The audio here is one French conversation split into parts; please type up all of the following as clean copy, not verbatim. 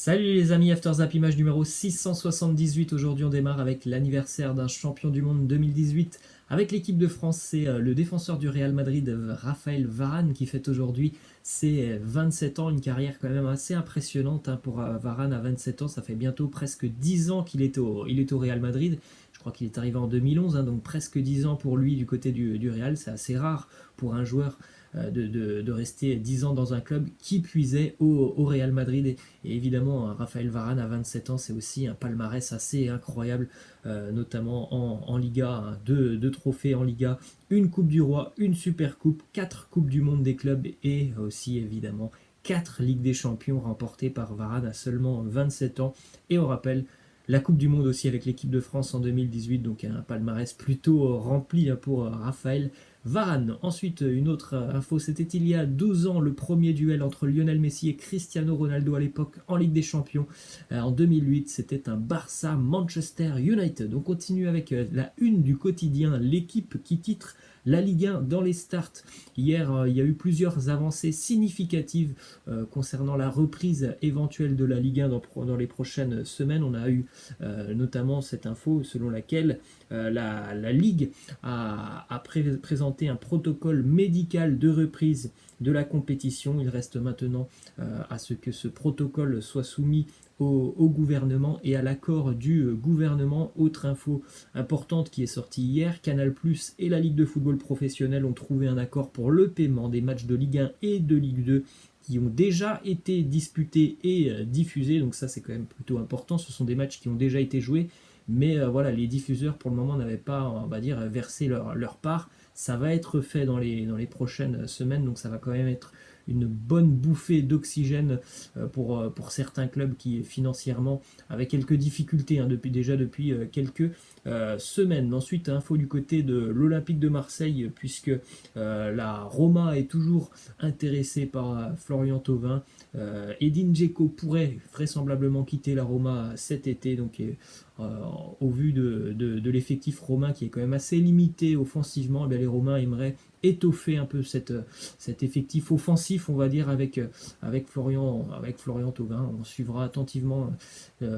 Salut les amis, After Zap Image numéro 678. Aujourd'hui on démarre avec l'anniversaire d'un champion du monde 2018 avec l'équipe de France. C'est le défenseur du Real Madrid, Raphaël Varane, qui fête aujourd'hui ses 27 ans. Une carrière quand même assez impressionnante pour Varane à 27 ans. Ça fait bientôt presque 10 ans il est au Real Madrid. Je crois qu'il est arrivé en 2011, donc presque 10 ans pour lui du côté du Real. C'est assez rare pour un joueur de rester 10 ans dans un club qui puisait au Real Madrid. Et évidemment, Raphaël Varane à 27 ans, c'est aussi un palmarès assez incroyable, notamment en Liga. Deux trophées en Liga, une Coupe du Roi, une Super Coupe, 4 Coupes du Monde des clubs et aussi évidemment 4 Ligues des Champions remportées par Varane à seulement 27 ans. Et on rappelle la Coupe du Monde aussi avec l'équipe de France en 2018, donc un palmarès plutôt rempli pour Raphaël Varane. Ensuite, une autre info, c'était il y a 12 ans le premier duel entre Lionel Messi et Cristiano Ronaldo à l'époque en Ligue des Champions. En 2008, c'était un Barça-Manchester United. On continue avec la une du quotidien, l'équipe qui titre la Ligue 1 dans les starts. Hier, il y a eu plusieurs avancées significatives concernant la reprise éventuelle de la Ligue 1 dans les prochaines semaines. On a eu notamment cette info selon laquelle la Ligue a présenté un protocole médical de reprise de la compétition. Il reste maintenant à ce que ce protocole soit soumis au gouvernement et à l'accord du gouvernement. Autre info importante qui est sortie hier, Canal+ et la Ligue de football professionnel ont trouvé un accord pour le paiement des matchs de Ligue 1 et de Ligue 2 qui ont déjà été disputés et diffusés. Donc ça c'est quand même plutôt important, ce sont des matchs qui ont déjà été joués, mais voilà, les diffuseurs pour le moment n'avaient pas, on va dire, versé leur part. Ça va être fait dans les prochaines semaines, donc ça va quand même être une bonne bouffée d'oxygène pour certains clubs qui financièrement avaient quelques difficultés depuis quelques semaines. Ensuite, info du côté de l'Olympique de Marseille, puisque la Roma est toujours intéressée par Florian Thauvin. Edin Dzeko pourrait vraisemblablement quitter la Roma cet été, donc au vu de l'effectif romain qui est quand même assez limité offensivement, les Romains aimeraient étoffer un peu cet effectif offensif, on va dire, avec Florian Thauvin. On suivra attentivement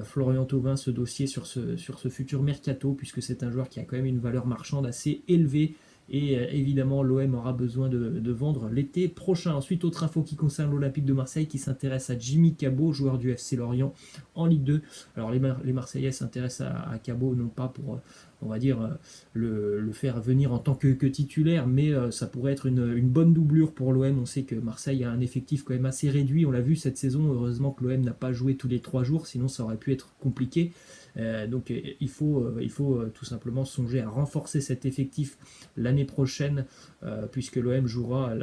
Florian Thauvin, ce dossier sur ce futur mercato, puisque c'est un joueur qui a quand même une valeur marchande assez élevée. Et évidemment, l'OM aura besoin de vendre l'été prochain. Ensuite, autre info qui concerne l'Olympique de Marseille qui s'intéresse à Jimmy Cabot, joueur du FC Lorient en Ligue 2. Alors les Marseillais s'intéressent à Cabot non pas pour, on va dire, le faire venir en tant que titulaire, mais ça pourrait être une bonne doublure pour l'OM. On sait que Marseille a un effectif quand même assez réduit, on l'a vu cette saison. Heureusement que l'OM n'a pas joué tous les 3 jours, sinon ça aurait pu être compliqué. Donc il faut tout simplement songer à renforcer cet effectif l'année prochaine, puisque l'OM jouera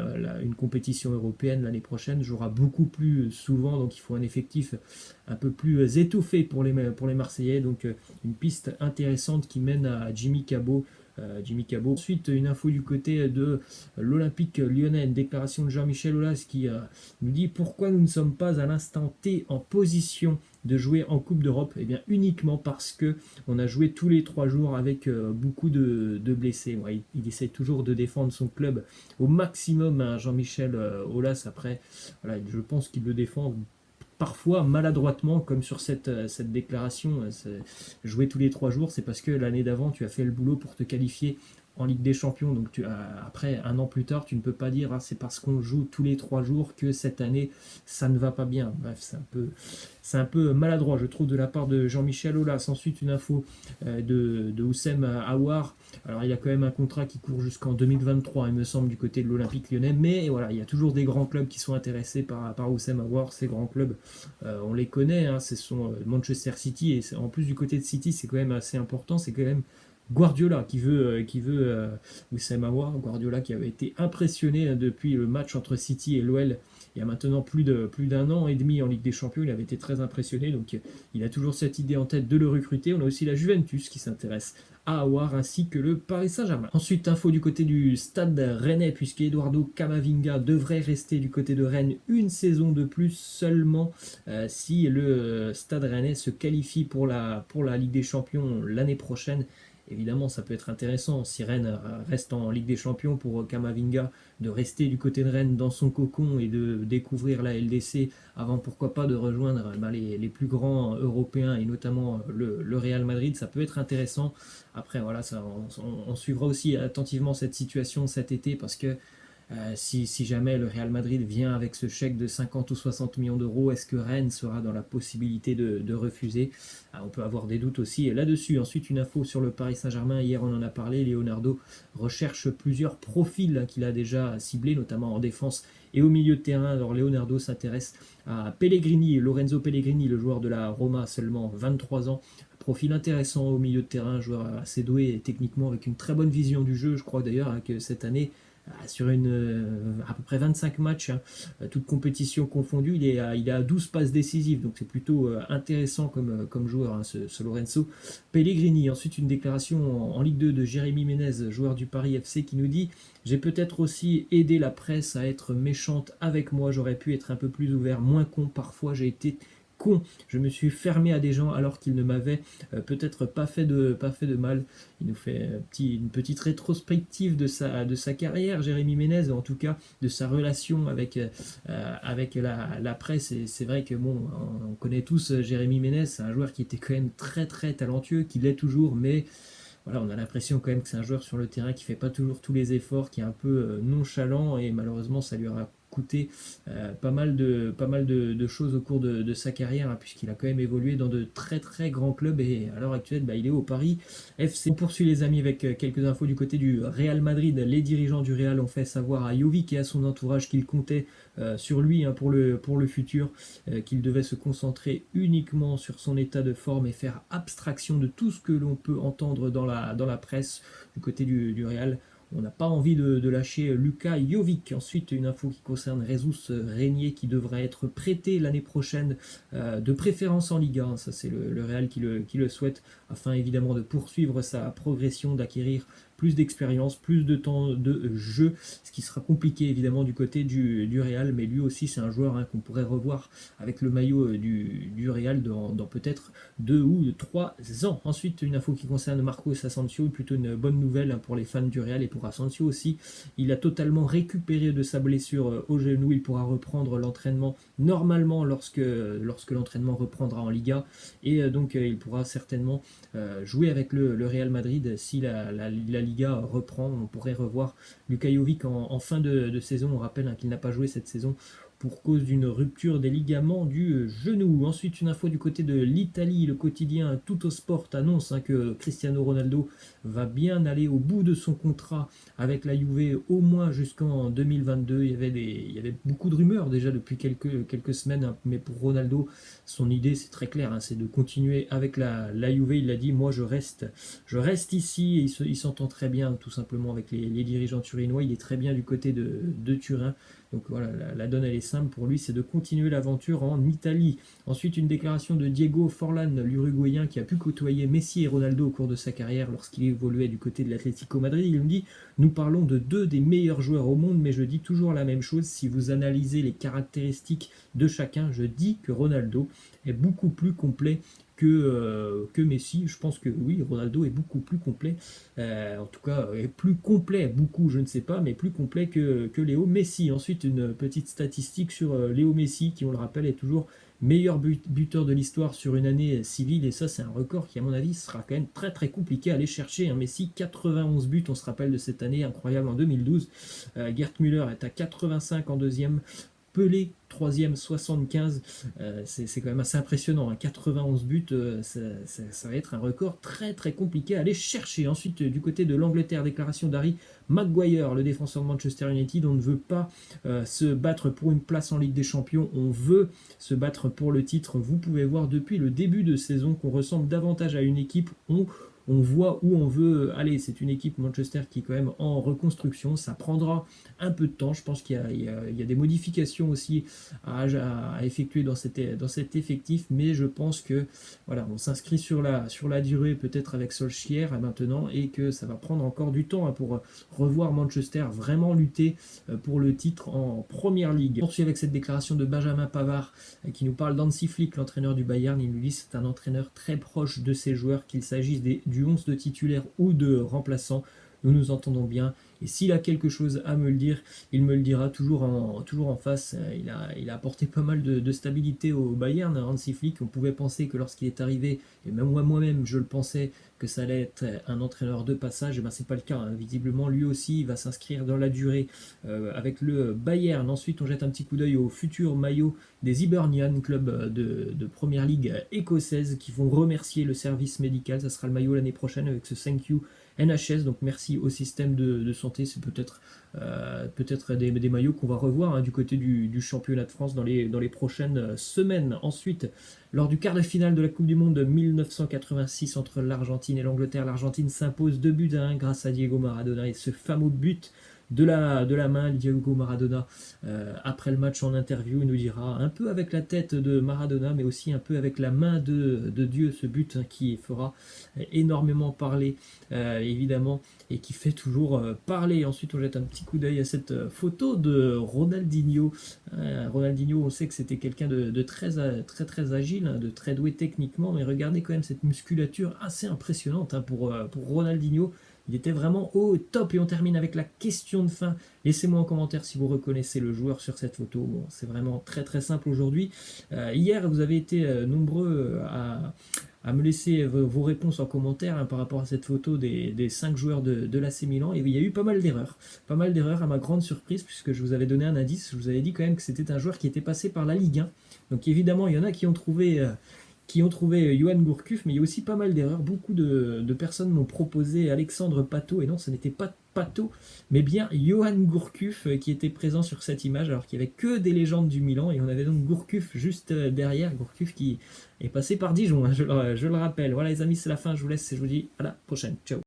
une compétition européenne l'année prochaine, jouera beaucoup plus souvent, donc il faut un effectif un peu plus étoffé pour les Marseillais. Donc une piste intéressante qui mène à Jimmy Cabot. Ensuite, une info du côté de l'Olympique lyonnais, une déclaration de Jean-Michel Aulas qui nous dit pourquoi nous ne sommes pas à l'instant T en position de jouer en Coupe d'Europe. Eh bien uniquement parce que on a joué tous les 3 jours avec beaucoup de blessés. Ouais, il essaie toujours de défendre son club au maximum, hein, Jean-Michel Aulas. Après, voilà, je pense qu'il le défend parfois maladroitement, comme sur cette déclaration. Jouer tous les 3 jours, c'est parce que l'année d'avant, tu as fait le boulot pour te qualifier en Ligue des Champions. Donc après, un an plus tard, tu ne peux pas dire c'est parce qu'on joue tous les 3 jours que cette année, ça ne va pas bien. Bref, c'est un peu maladroit, je trouve, de la part de Jean-Michel Aulas. Ensuite, une info de Houssem Aouar. Alors, il y a quand même un contrat qui court jusqu'en 2023, il me semble, du côté de l'Olympique lyonnais. Mais voilà, il y a toujours des grands clubs qui sont intéressés par Houssem Aouar. Ces grands clubs, on les connaît, hein, ce sont Manchester City. Et en plus, du côté de City, c'est quand même assez important. C'est quand même Guardiola qui veut Wissam Aouar. Guardiola qui avait été impressionné depuis le match entre City et l'OL il y a maintenant plus d'un an et demi en Ligue des Champions. Il avait été très impressionné, donc il a toujours cette idée en tête de le recruter. On a aussi la Juventus qui s'intéresse à Aouar ainsi que le Paris Saint-Germain. Ensuite, info du côté du Stade Rennais, puisque Eduardo Camavinga devrait rester du côté de Rennes une saison de plus seulement si le Stade Rennais se qualifie pour la Ligue des Champions l'année prochaine. évidemment, ça peut être intéressant si Rennes reste en Ligue des Champions pour Kamavinga, de rester du côté de Rennes dans son cocon et de découvrir la LDC avant, pourquoi pas, de rejoindre les plus grands européens et notamment le Real Madrid. Ça peut être intéressant. Après, voilà, on suivra aussi attentivement cette situation cet été parce que si jamais le Real Madrid vient avec ce chèque de 50 ou 60 millions d'euros, est-ce que Rennes sera dans la possibilité de refuser? On peut avoir des doutes aussi là-dessus. Ensuite, une info sur le Paris Saint-Germain. Hier, on en a parlé. Leonardo recherche plusieurs profils qu'il a déjà ciblés, notamment en défense et au milieu de terrain. Alors, Leonardo s'intéresse à Pellegrini, Lorenzo Pellegrini, le joueur de la Roma, seulement 23 ans. Profil intéressant au milieu de terrain, joueur assez doué et techniquement avec une très bonne vision du jeu. Je crois d'ailleurs que cette année, sur à peu près 25 matchs, toutes compétitions confondues, il est à 12 passes décisives, donc c'est plutôt intéressant comme joueur, ce Lorenzo Pellegrini. Ensuite, une déclaration en Ligue 2 de Jérémy Ménez, joueur du Paris FC, qui nous dit: j'ai peut-être aussi aidé la presse à être méchante avec moi, j'aurais pu être un peu plus ouvert, moins con, parfois j'ai été con, je me suis fermé à des gens alors qu'ils ne m'avaient peut-être pas fait de mal. Il nous fait une petite rétrospective de sa carrière, Jérémy Ménez, en tout cas de sa relation avec la presse. Et c'est vrai que bon, on connaît tous Jérémy Ménez, c'est un joueur qui était quand même très très talentueux, qui l'est toujours, mais voilà, on a l'impression quand même que c'est un joueur sur le terrain qui fait pas toujours tous les efforts, qui est un peu nonchalant, et malheureusement ça lui aura coûté pas mal de choses au cours de sa carrière, puisqu'il a quand même évolué dans de très très grands clubs, et à l'heure actuelle il est au Paris FC. On poursuit les amis avec quelques infos du côté du Real Madrid. Les dirigeants du Real ont fait savoir à Jovic et à son entourage qu'ils comptaient sur lui pour le futur, qu'il devait se concentrer uniquement sur son état de forme et faire abstraction de tout ce que l'on peut entendre dans la presse du côté du Real. On n'a pas envie de lâcher Luka Jovic. Ensuite, une info qui concerne Jesus Régnier qui devrait être prêté l'année prochaine, de préférence en Liga. Ça, c'est le Real qui le souhaite, afin évidemment de poursuivre sa progression, d'acquérir plus d'expérience, plus de temps de jeu, ce qui sera compliqué évidemment du côté du Real, mais lui aussi c'est un joueur qu'on pourrait revoir avec le maillot du Real dans peut-être 2 ou 3 ans. Ensuite, une info qui concerne Marcos Asensio, plutôt une bonne nouvelle pour les fans du Real et pour Asensio aussi. Il a totalement récupéré de sa blessure au genou, il pourra reprendre l'entraînement normalement lorsque l'entraînement reprendra en Liga, et donc il pourra certainement jouer avec le Real Madrid si la Liga reprend. On pourrait revoir Luka Jovic en fin de saison. On rappelle qu'il n'a pas joué cette saison pour cause d'une rupture des ligaments du genou. Ensuite, une info du côté de l'Italie. Le quotidien Tuttosport annonce que Cristiano Ronaldo va bien aller au bout de son contrat avec la Juve, au moins jusqu'en 2022. Il y avait beaucoup de rumeurs déjà depuis quelques semaines, mais pour Ronaldo, son idée c'est très clair, c'est de continuer avec la Juve. Il a dit: moi je reste ici, et il s'entend très bien tout simplement avec les dirigeants turinois. Il est très bien du côté de Turin. Donc voilà, la donne elle est simple pour lui, c'est de continuer l'aventure en Italie. Ensuite, une déclaration de Diego Forlán, l'Uruguayen, qui a pu côtoyer Messi et Ronaldo au cours de sa carrière lorsqu'il évoluait du côté de l'Atlético Madrid. Il me dit: nous parlons de deux des meilleurs joueurs au monde, mais je dis toujours la même chose. Si vous analysez les caractéristiques de chacun, je dis que Ronaldo est beaucoup plus complet que Messi. Je pense que oui, Ronaldo est beaucoup plus complet, en tout cas est plus complet, beaucoup je ne sais pas, mais plus complet que Léo Messi. Ensuite, une petite statistique sur Léo Messi, qui, on le rappelle, est toujours meilleur buteur de l'histoire sur une année civile, et ça c'est un record qui, à mon avis, sera quand même très très compliqué à aller chercher. Messi, 91 buts, on se rappelle de cette année incroyable en 2012. Gerd Müller est à 85 en deuxième, Pelé, troisième, 75. C'est quand même assez impressionnant. 91 buts, ça va être un record très très compliqué à aller chercher. Ensuite, du côté de l'Angleterre, déclaration d'Harry Maguire, le défenseur de Manchester United. On ne veut pas se battre pour une place en Ligue des Champions, on veut se battre pour le titre. Vous pouvez voir depuis le début de saison qu'on ressemble davantage à une équipe. On voit où on veut aller. C'est une équipe Manchester qui est quand même en reconstruction. Ça prendra un peu de temps. Je pense qu'il y a des modifications aussi à effectuer dans cet effectif, mais je pense que voilà, on s'inscrit sur la durée, peut-être avec Solskjaer maintenant, et que ça va prendre encore du temps pour revoir Manchester vraiment lutter pour le titre en Première Ligue. On poursuit avec cette déclaration de Benjamin Pavard qui nous parle d'Hansi Flick, l'entraîneur du Bayern. Il nous dit: c'est un entraîneur très proche de ses joueurs, qu'il s'agisse du du 11 de titulaire ou de remplaçant. Nous nous entendons bien. Et s'il a quelque chose à me le dire, il me le dira toujours en face. Il a apporté pas mal de stabilité au Bayern, Hansi Flick. On pouvait penser que lorsqu'il est arrivé, et même moi-même je le pensais, que ça allait être un entraîneur de passage. Et ben c'est pas le cas, hein. Visiblement, lui aussi, il va s'inscrire dans la durée avec le Bayern. Ensuite, on jette un petit coup d'œil au futur maillot des Hibernian, club de première ligue écossaise, qui vont remercier le service médical. Ça sera le maillot l'année prochaine avec ce thank you NHS, donc merci au système de santé. C'est peut-être des maillots qu'on va revoir, hein, du côté du championnat de France dans les prochaines semaines. Ensuite, lors du quart de finale de la Coupe du Monde de 1986 entre l'Argentine et l'Angleterre, l'Argentine s'impose 2-1 grâce à Diego Maradona et ce fameux but de la main. Diego Maradona, après le match en interview, il nous dira un peu avec la tête de Maradona, mais aussi un peu avec la main de Dieu, ce but, hein, qui fera énormément parler, évidemment, et qui fait toujours parler. Ensuite, on jette un petit coup d'œil à cette photo de Ronaldinho. Ronaldinho, on sait que c'était quelqu'un de très agile, hein, de très doué techniquement, mais regardez quand même cette musculature assez impressionnante, hein, pour Ronaldinho. Il était vraiment au top. Et on termine avec la question de fin. Laissez-moi en commentaire si vous reconnaissez le joueur sur cette photo. Bon, c'est vraiment très simple aujourd'hui. Hier, vous avez été nombreux à me laisser vos réponses en commentaire, hein, par rapport à cette photo des 5 joueurs de l'AC Milan. Et il y a eu pas mal d'erreurs. Pas mal d'erreurs à ma grande surprise, puisque je vous avais donné un indice. Je vous avais dit quand même que c'était un joueur qui était passé par la Ligue 1. Donc évidemment, il y en a qui ont trouvé Johan Gourcuff, mais il y a aussi pas mal d'erreurs. Beaucoup de personnes m'ont proposé Alexandre Pato, et non, ce n'était pas Pato, mais bien Johan Gourcuff, qui était présent sur cette image, alors qu'il n'y avait que des légendes du Milan, et on avait donc Gourcuff juste derrière. Gourcuff qui est passé par Dijon, hein, je le rappelle. Voilà les amis, c'est la fin, je vous laisse et je vous dis à la prochaine. Ciao.